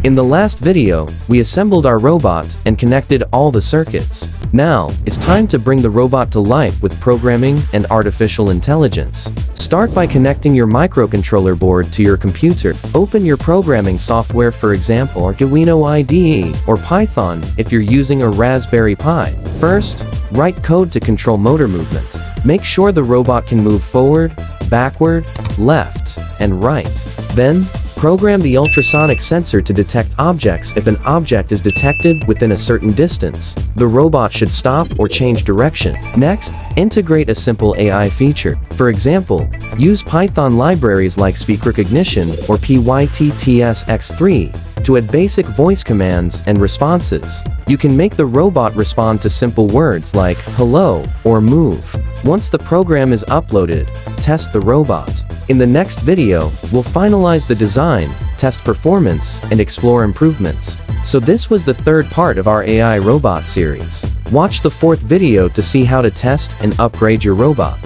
In the last video, we assembled our robot and connected all the circuits. Now, it's time to bring the robot to life with programming and artificial intelligence. Start by connecting your microcontroller board to your computer. Open your programming software, for example, Arduino IDE or Python if you're using a Raspberry Pi. First, write code to control motor movement. Make sure the robot can move forward, backward, left, and right. Then, program the ultrasonic sensor to detect objects. If an object is detected within a certain distance, the robot should stop or change direction. Next, integrate a simple AI feature. For example, use Python libraries like speech recognition or PyTTSX3 to add basic voice commands and responses. You can make the robot respond to simple words like hello or move. Once the program is uploaded, test the robot. In the next video, we'll finalize the design, test performance, and explore improvements. So this was the third part of our AI robot series. Watch the fourth video to see how to test and upgrade your robot.